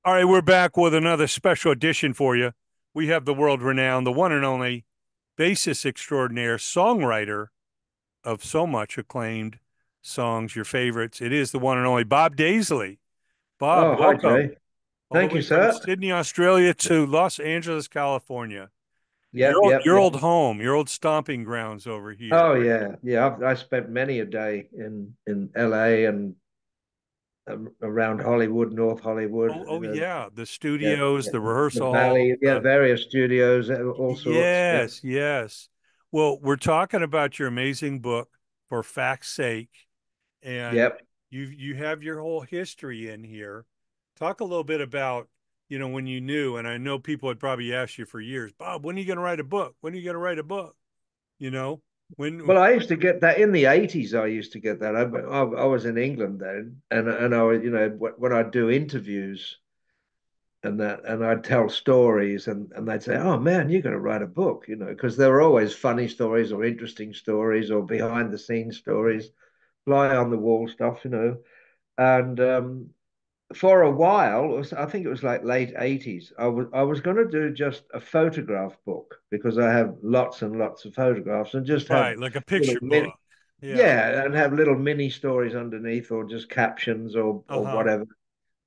All right, we're back with another special edition for you. We have the world renowned, the one and only bassist extraordinaire, songwriter of so much acclaimed songs, your favorites. It is the one and only Bob Daisley. Bob, Oh, hi, welcome Jay. all the Thank you, way from sir. Sydney, Australia to Los Angeles, California. Yep, yep, Your yep. old home, your old stomping grounds over here. Oh, yeah, yeah. I spent many a day in LA and around Hollywood, North Hollywood. Oh, yeah, the Yeah, studios, yeah. the The rehearsal halls. Valley. Yeah, various studios, all sorts. Yeah, Yes, yes. Well, we're talking about your amazing book, For Fact's Sake, and yep. you have your whole history in here. Talk a little bit about, when you knew, and I know people had probably asked you for years, Bob, when are you going to write a book? When are you going to write a book? You know, when Well, I used to get that in the 80s. I used to get that. I was in England then, and I was, when I do interviews and I'd tell stories and they'd say, "Oh man, you're going to write a book," because there were always funny stories or interesting stories or behind the scenes stories, fly on the wall stuff. And for a while, I think it was like late 80s, I was going to do just a photograph book because I have lots and lots of photographs and just have right, like a little picture mini, book. Yeah. yeah, and have little mini stories underneath or just captions or Uh-huh. whatever.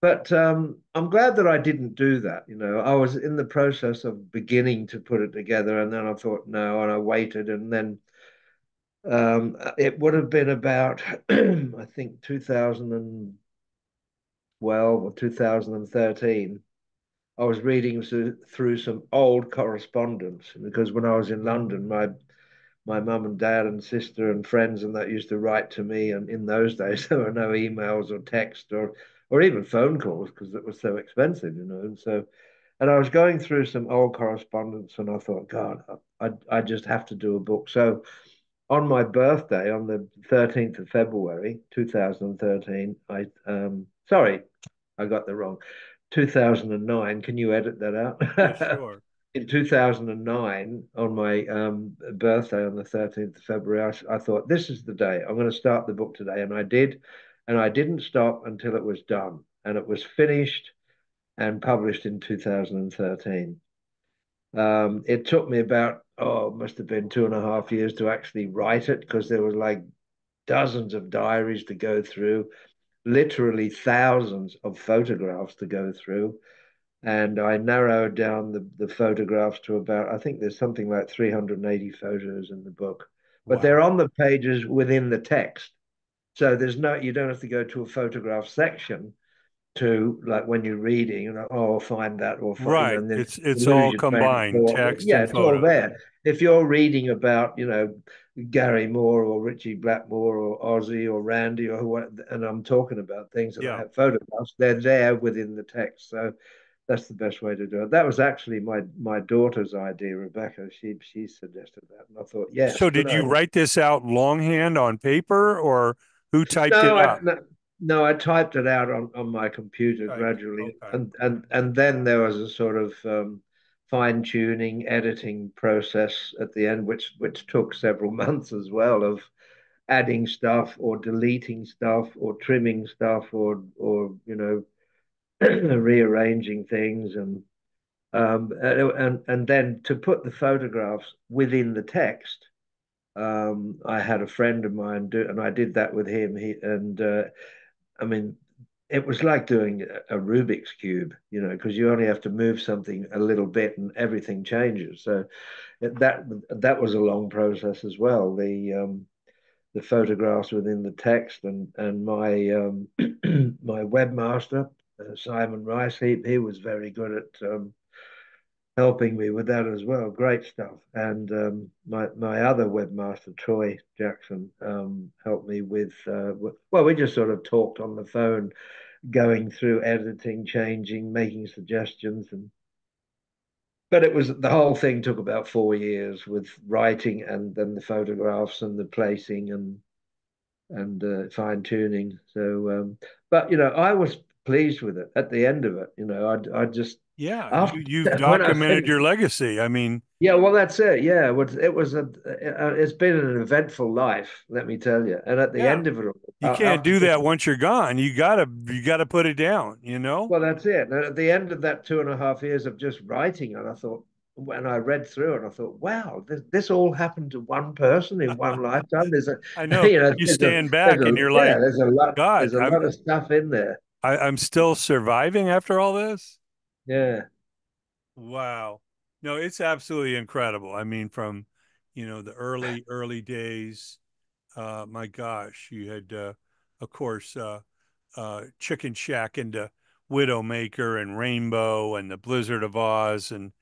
But I'm glad that I didn't do that. I was in the process of beginning to put it together, and then I thought no, and I waited, and then it would have been about I think 2012 or 2013. I was reading through some old correspondence because when I was in London, my mum and dad and sister and friends and that used to write to me, and in those days there were no emails or text or even phone calls because it was so expensive. And I was going through some old correspondence, and I thought, God, I just have to do a book. So on my birthday, on the 13th of February 2013, sorry, I got the wrong 2009. Can you edit that Yeah, out? sure. In 2009, on my birthday on the 13th of February, I thought, this is the day. I'm going to start the book today. And I did. And I didn't stop until it was done. And it was finished and published in 2013. It took me about, it must have been 2.5 years to actually write it because there was like dozens of diaries to go through, literally thousands of photographs to go through, and I narrowed down the photographs to about, I think there's something like 380 photos in the book, but they're Wow. on the pages within the text. So you don't have to go to a photograph section to, like, when you're reading, oh, I'll find that or find, Right. and then It's you lose all your train of combined, thought. text Yeah, and it's all photos. there. If you're reading about, Gary Moore or Richie Blackmore or Ozzy or Randy or what, and I'm talking about things and I Yeah. have photographs, they're there within the text. So that's the best way to do it. That was actually my daughter's idea, Rebecca. She suggested that, and I thought, yes, So good did you idea. write this out longhand on paper or who typed it No, up? no, I typed it out on my computer Typed it. gradually, Okay. and then there was a sort of fine tuning, editing process at the end, which took several months as well of adding stuff or deleting stuff or trimming stuff or rearranging things and then to put the photographs within the text. I had a friend of mine do, and I did that with him. I mean, it was like doing a Rubik's cube, because you only have to move something a little bit and everything changes. So that was a long process as well. The photographs within the text and my my webmaster Simon Rice, he was very good at helping me with that as well. Great stuff. And my other webmaster, Troy Jackson, helped me well, we just sort of talked on the phone, going through editing, changing, making suggestions, but it was the whole thing took about 4 years with writing and then the photographs and the placing and fine tuning. So, but I was pleased with it at the end of it. I just Yeah, After you've when I documented finished, your legacy. I mean, yeah, well, that's it. Yeah, it's been an eventful life, let me tell you. And at the yeah, end of it all, you can't after do just that once you're gone. You gotta put it down, you know? well, that's it. And at the end of that 2.5 years of just writing, and I thought, when I read through it, I thought, wow, this all happened to one person in one lifetime. There's a, I know you know, you stand back and you're like, there's God, a lot of stuff in there. I'm still surviving after all this. Yeah, Wow. No, it's absolutely incredible. I mean, from, the early days, my gosh, you had, of course, Chicken Shack into Widowmaker and Rainbow and the Blizzard of Oz and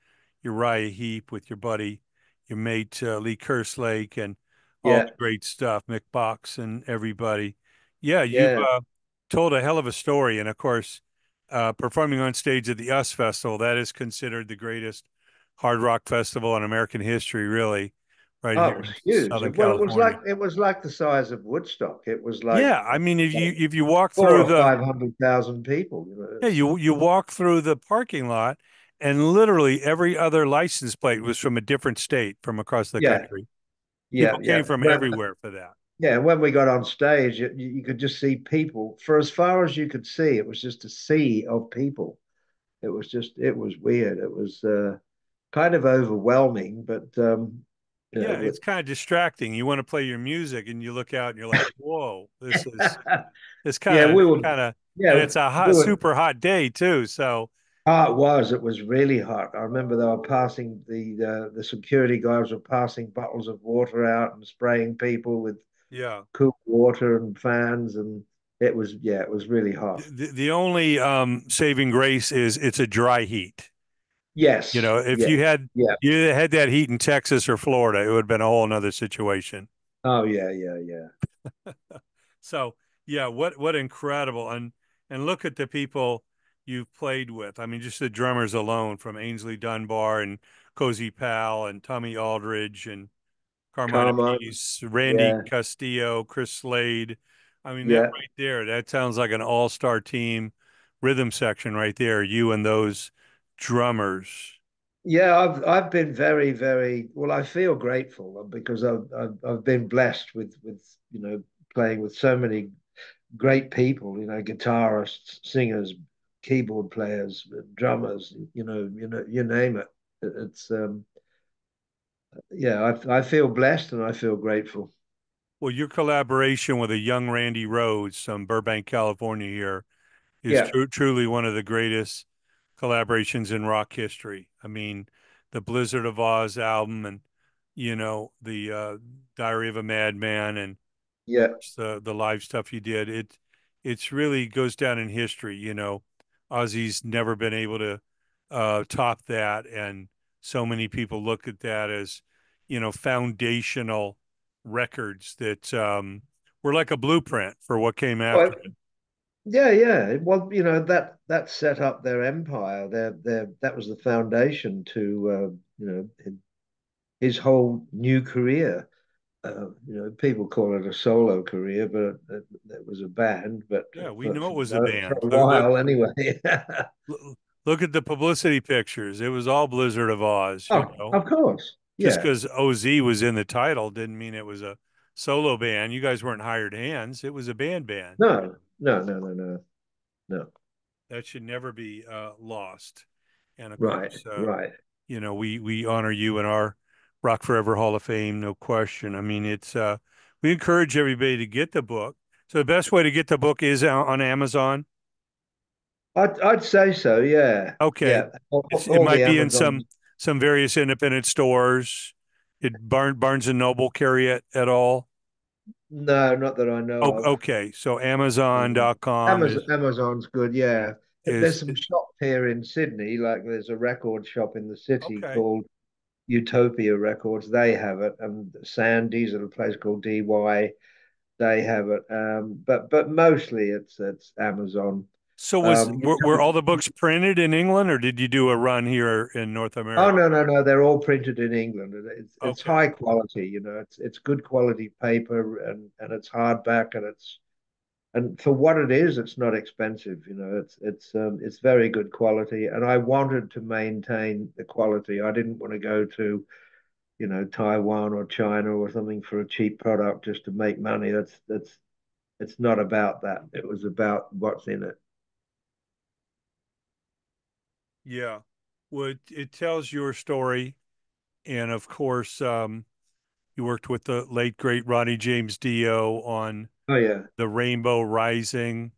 Uriah Heep with your buddy, your mate, Lee Kerslake and all yeah, the great stuff, Mick Box and everybody. Yeah, you've yeah. told a hell of a story. And of course, performing on stage at the US Festival, that is considered the greatest hard rock festival in American history, really, right Oh, here it was in huge. Southern Well, California. it was like the size of Woodstock. It was Yeah, I mean, like if you walk four through or the 500,000 people. You know, yeah, you walk through the parking lot, and literally every other license plate was from a different state from across the yeah, country. yeah, People yeah. came from When everywhere for that. Yeah, when we got on stage, you could just see people for as far as you could see. It was just a sea of people. It was weird. It was kind of overwhelming, but you Yeah, know, it's kind of distracting. You want to play your music, and you look out, and you're like, "Whoa, this is it's yeah, kind of and yeah, it's a we were. super hot day too." So Oh, it was. It was really hot. I remember they were passing the security guards were passing bottles of water out and spraying people with yeah, cool water and fans, and it was really hot. the only saving grace is it's a dry heat. Yes, If yeah, yeah. you had that heat in Texas or Florida, it would have been a whole another situation. Oh yeah, yeah, yeah. So yeah, what incredible and look at the people you've played with. I mean, just the drummers alone from Ainsley Dunbar and Cozy Powell and Tommy Aldridge and Carmine Carmine, Appice, Randy yeah, Castillo, Chris Slade. I mean, that yeah, right there, that sounds like an all-star team rhythm section right there. You and those drummers. yeah. I've been very well. I feel grateful because I've been blessed with playing with so many great people. You know, guitarists, singers, keyboard players, drummers. You name it. It's yeah. I feel blessed and I feel grateful. Well, your collaboration with a young Randy Rhoads from Burbank, California here is Yeah, truly one of the greatest collaborations in rock history. I mean, the Blizzard of Oz album and the Diary of a Madman and of yeah. course the live stuff you did. It's really goes down in history. Ozzy's never been able to top that, and so many people look at that as foundational records that were like a blueprint for what came after Well, it. yeah, yeah. Well, that set up their empire. That was the foundation to his whole new career. People call it a solo career, but it was a band. But Yeah, we know it was a for band. a while anyway. Look at the publicity pictures. It was all Blizzard of Oz, Oh, of course. Just Yeah. because OZ was in the title didn't mean it was a solo band. You guys weren't hired hands. It was a band. No, no, no, no, no, no. That should never be lost. And of Right, course, right. we honor you in our Rock Forever Hall of Fame, no question. I mean, it's we encourage everybody to get the book. So the best way to get the book is on Amazon. I'd say so. Yeah, Okay. yeah. It All might the be in Amazon. some various independent stores. Did Barnes and Noble carry it at all? No, not that I know of. Okay. So Amazon.com Amazon's good, yeah. is There's some shops here in Sydney, like there's a record shop in the city okay. called Utopia Records. They have it, and Sandy's at a place called DY. They have it, but mostly it's Amazon. So Um, were all the books printed in England, or did you do a run here in North oh America? no, no, no, they're all printed in England. And it's Okay. high quality, it's good quality paper and it's hardback and it's and for what it is, it's not expensive. It's very good quality, and I wanted to maintain the quality. I didn't want to go to Taiwan or China or something for a cheap product just to make money. That's it's not about that. It was about what's in it. Yeah. Well, it tells your story. And of course, you worked with the late, great Ronnie James Dio on Oh yeah, the Rainbow Rising,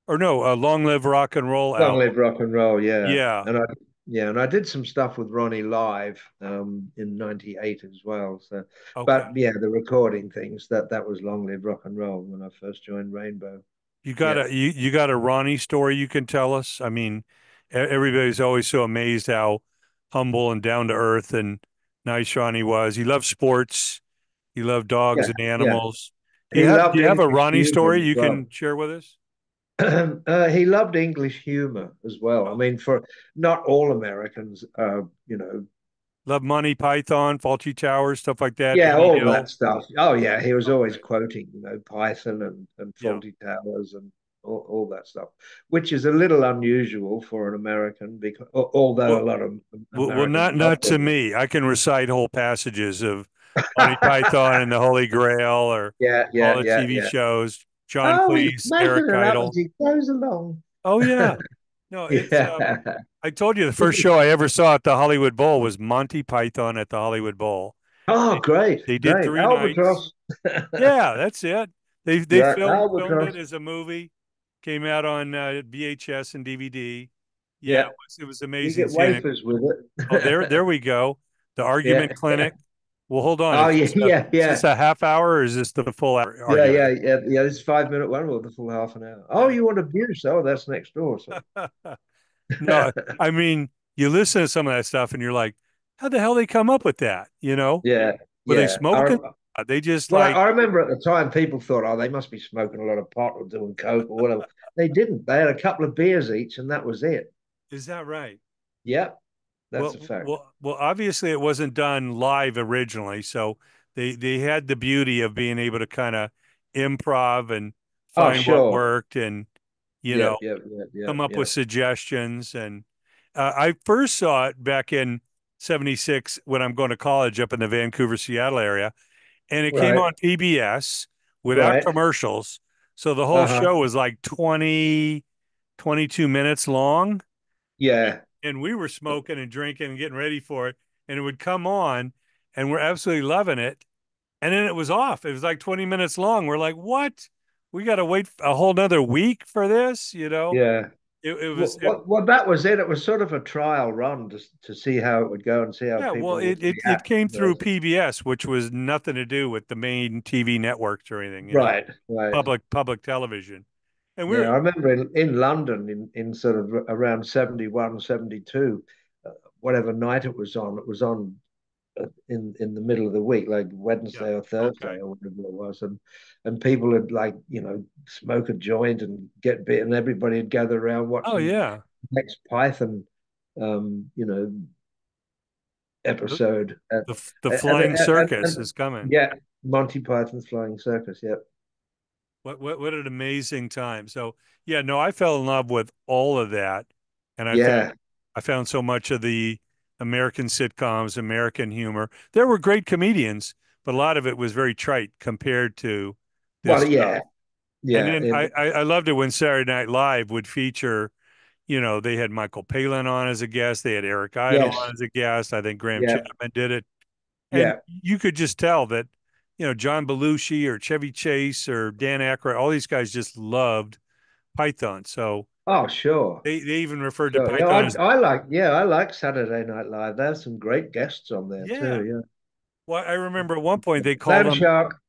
or no, Long Live Rock and Roll long album. live rock and roll. Yeah, Yeah. and I did some stuff with Ronnie live in '98 as well. So, Okay. but yeah, the recording things that was long live rock and roll when I first joined Rainbow. Yeah, You got a Ronnie story you can tell us? I mean, everybody's always so amazed how humble and down to earth and nice Ronnie was. He loved sports. He loved dogs yeah, and yeah. animals. He Do loved you have a English Ronnie humor story as you well. can share with us? He loved English humor as well. I Oh, mean, for not all Americans, love Monty Python, Faulty Towers, stuff like that. yeah, Annie all that Hill. stuff. Oh yeah, he was always Okay. quoting, Python and Yeah. Faulty Towers and all that stuff, which is a little unusual for an American because although a Well, lot of well, Americans not love to them. me. I can recite whole passages of Monty Python and the Holy Grail, or Yeah, all yeah, the yeah, TV yeah. shows. John Oh, he's Cleese, making Eric it up as Idle. he goes along. Oh yeah, no, it's. Yeah. I told you the first show I ever saw at the Hollywood Bowl was Monty Python at the Hollywood Bowl. Oh, They, great, they did great. 3 nights. Albatross. Yeah, that's it. They Yeah, filmed it Albatross. as a movie. Came out on VHS and DVD. Yeah, Yeah, it was you amazing get seeing it. wafers with Oh, it. there we go. The Yeah, argument yeah. clinic. Well, hold on. Oh, yeah, yeah, Is yeah. this a half hour or is this the full hour Yeah, argument? yeah, yeah, yeah. This is 5 minute one with the full half an hour. Oh, Yeah. you want abuse? Oh, that's next door. So, No, I mean, you listen to some of that stuff and you're like, how the hell they come up with that? yeah, Were they yeah. smoking? They just Well, like, I remember at the time people thought, oh, they must be smoking a lot of pot or doing coke or whatever. They didn't. They had a couple of beers each, and that was it. is that right? Yep, that's a Well, fact. obviously it wasn't done live originally, so they had the beauty of being able to kind of improv and Oh, find what sure. worked and you know Yep, yep, yep, yep, come up with yep. suggestions. And I first saw it back in '76 when I'm going to college up in the Vancouver, Seattle area, and it came Right, on PBS without right. commercials. So the whole Uh-huh. show was like 22 minutes long, Yeah, and we were smoking and drinking and getting ready for it, and it would come on, and we're absolutely loving it, and then it was off. It was like 20 minutes long. We're like, what? We got to wait a whole nother week for this, yeah. it was Well, that was it. It was sort of a trial run to see how it would go and see how yeah, well, people would it react. came through PBS, which was nothing to do with the main TV networks or anything, Right, right. public television. And we Yeah, were, I remember in London in sort of around 71, 72, whatever night it was on in the middle of the week, like yeah, Wednesday or Thursday okay. or whatever it was, and people would like smoke a joint and get bit, and everybody would gather around Oh watching yeah, next Python, um, you know, the episode, the flying circus and is coming. yeah, Monty Python's Flying Circus. Yeah, What an amazing time. So yeah, no, I fell in love with all of that, and yeah. I found so much of the American sitcoms, American humor. There were great comedians, but a lot of it was very trite compared to this Well, stuff. yeah, And yeah, then I loved it when Saturday Night Live would feature, they had Michael Palin on as a guest, they had Eric Idle yes, on as a guest. I think Graham yeah, Chapman did it. And yeah. you could just tell that, John Belushi or Chevy Chase or Dan Aykroyd, all these guys just loved Python. So Oh, sure. they even referred to Sure. Yeah, Python as, I like Saturday Night Live. There's some great guests on there yeah. too. Yeah. Well, I remember at one point they called Land them, Shark.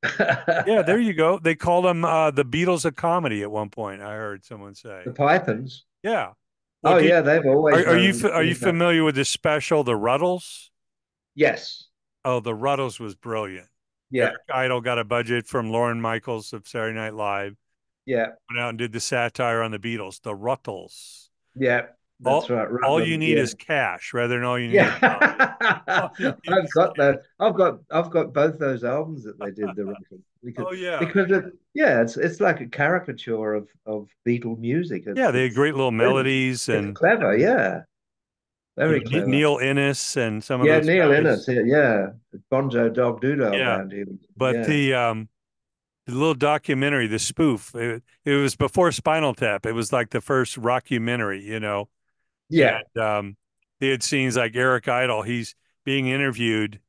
yeah, there The you go. They called them the Beatles of comedy at one point. I heard someone say, Pythons. yeah. Well, Oh yeah, they've always are you known that. familiar with this special, The Ruddles? Yes. Oh, The Ruddles was brilliant. Yeah. Eric Idle got a budget from Lauren Michaels of Saturday Night Live, Yeah. went out and did the satire on the Beatles, The Ruttles. Yeah. That's all right, all you Rutland. need Yeah, is cash rather than all you need is yeah. love. All you need I've is got cash. that. I've got both those albums that they did, the Rutland, Oh yeah. because yeah, it's like a caricature of Beatle music. Yeah, they had great little Brilliant. melodies It's and clever. Yeah, very clever. Neil Innes and some of Yeah, those Neil guys. Innes. Yeah, Bonzo Dog Doodle Yeah. band. He was, But yeah, the little documentary, the spoof, it was before Spinal Tap. It was like the first rockumentary, yeah. and they had scenes like Eric Idle. He's being interviewed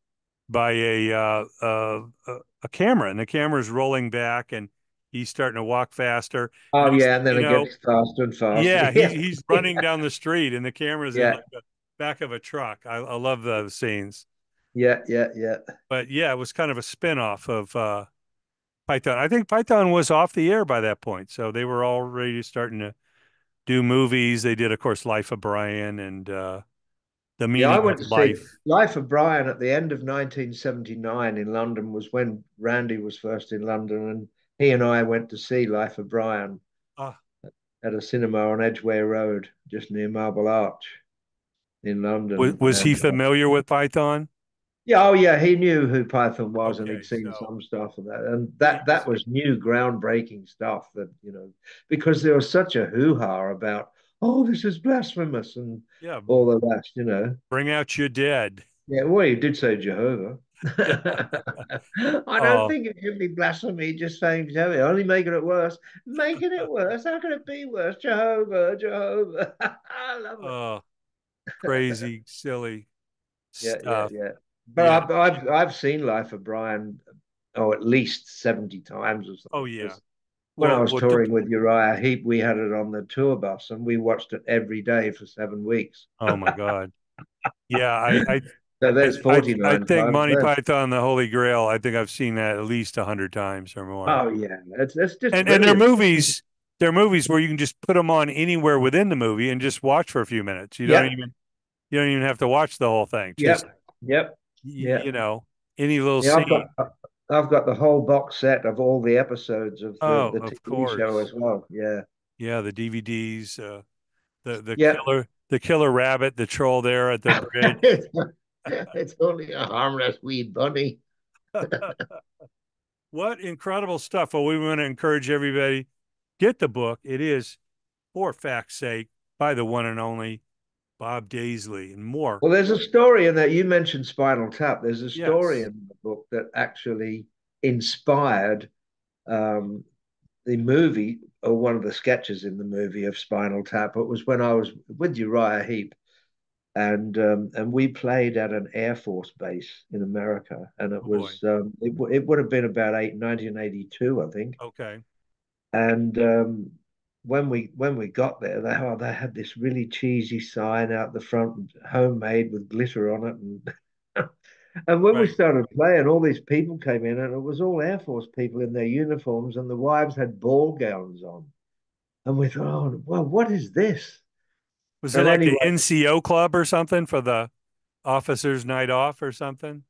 by a camera, and the camera's rolling back, and he's starting to walk faster, and Oh he's yeah, and then it gets faster and faster. yeah, Yeah, he's running down the street, and the camera's in yeah, like the back of a truck. I love those scenes. yeah, yeah, yeah. But yeah, it was kind of a spin-off of Python. I think Python was off the air by that point, so they were already starting to do movies. They did, of course, Life of Brian and The Yeah, I Meaning went of to see Life. Life of Brian at the end of 1979 in London, was when Randy was first in London, and he and I went to see Life of Brian Ah, at a cinema on Edgware Road, just near Marble Arch in London. was he And familiar with Python? yeah, oh yeah, he knew who Python was, and Okay, he'd seen so some stuff of that, and he that was was new, groundbreaking stuff. That because there was such a hoo-ha about, oh, this is blasphemous and yeah. all the rest. Bring out your dead. Yeah, well, he did say Jehovah. Yeah. I don't Oh, think it should be blasphemy just saying Jehovah, only making it worse. Making it worse? How can it be worse? Jehovah, Jehovah. I love it. oh, crazy, silly Yeah, yeah, stuff. yeah. But Yeah. I've seen Life of Brian, oh, at least 70 times or Oh, something. yeah. Because when I Well, was touring with Uriah Heep, we had it on the tour bus and we watched it every day for 7 weeks. oh my God. Yeah, So there's I 49 think times Monty there. Python, the Holy Grail. I think I've seen that at least 100 times or more. Oh yeah, it's just And they're brilliant. movies where you can just put them on anywhere within the movie and just watch for a few minutes. Yep, You don't even have to watch the whole thing. Just yep, yep, you, yeah. you know any little Yeah, scene. I've got the whole box set of all the episodes of Oh, the of TV show course. as well. Yeah, Yeah, the DVDs, yeah. the killer rabbit, the troll there at the bridge. it's, it's only a harmless wee bunny. What incredible stuff. Well, we want to encourage everybody get the book. It is, for fact's sake, by the one and only Bob Daisley and more. Well, there's a story in that you mentioned Spinal Tap. There's a story Yes. in the book that actually inspired um, the movie, or one of the sketches in the movie of Spinal Tap. It was when I was with Uriah Heep, and we played at an Air Force base in America, and Oh boy. it would have been about 1982, I think. Okay. And when we got there, they had this really cheesy sign out the front, homemade with glitter on it, and and when we Right. started playing, all these people came in, and it was all Air Force people in their uniforms, and the wives had ball gowns on, and we thought, oh, well, what is this? Was it And like the anyway, NCO club or something for the officers' night off or something?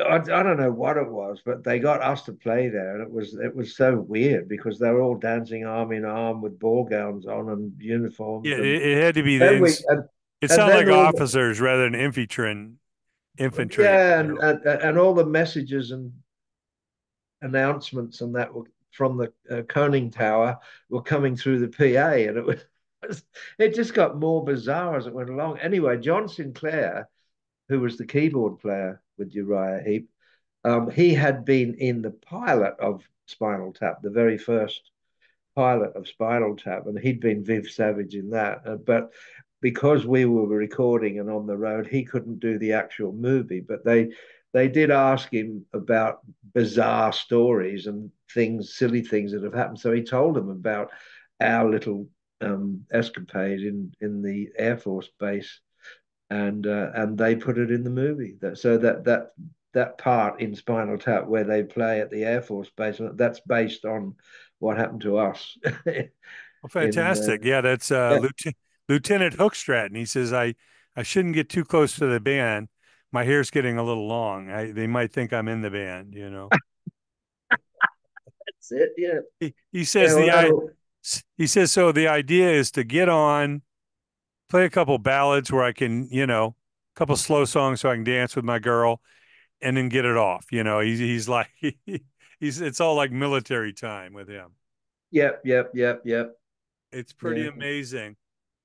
I don't know what it was, but they got us to play there, and it was so weird because they were all dancing arm in arm with ball gowns on and Yeah, uniforms, and it had to be the then NC it and sounded like then all officers rather than infantry. yeah, and all the messages and announcements and that were from the Conning Tower were coming through the PA, and it just got more bizarre as it went along. Anyway, John Sinclair, who was the keyboard player with Uriah Heep, he had been in the pilot of Spinal Tap, the very first pilot of Spinal Tap, and he'd been Viv Savage in that. But because we were recording and on the road, he couldn't do the actual movie. But they did ask him about bizarre stories and things, silly things that have happened. So he told them about our little escapade in the Air Force base, and they put it in the movie. So that part in Spinal Tap where they play at the Air Force base, that's based on what happened to us. Well, in fantastic. Yeah, that's Yeah, Lieutenant Hookstrat. He says I shouldn't get too close to the band. My hair's getting a little long. They might think I'm in the band. that's it. Yeah, He yeah. says Well, that'll he says so the idea is to get on play a couple ballads where I can, a couple slow songs so I can dance with my girl and then get it off. He's like he's it's all like military time with him. Yep, yep, yep, yep. It's pretty Yeah. amazing.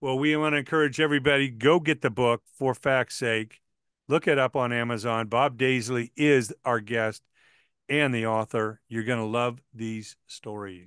Well, we want to encourage everybody, go get the book for fact's sake. Look it up on Amazon. Bob Daisley is our guest and the author. You're going to love these stories.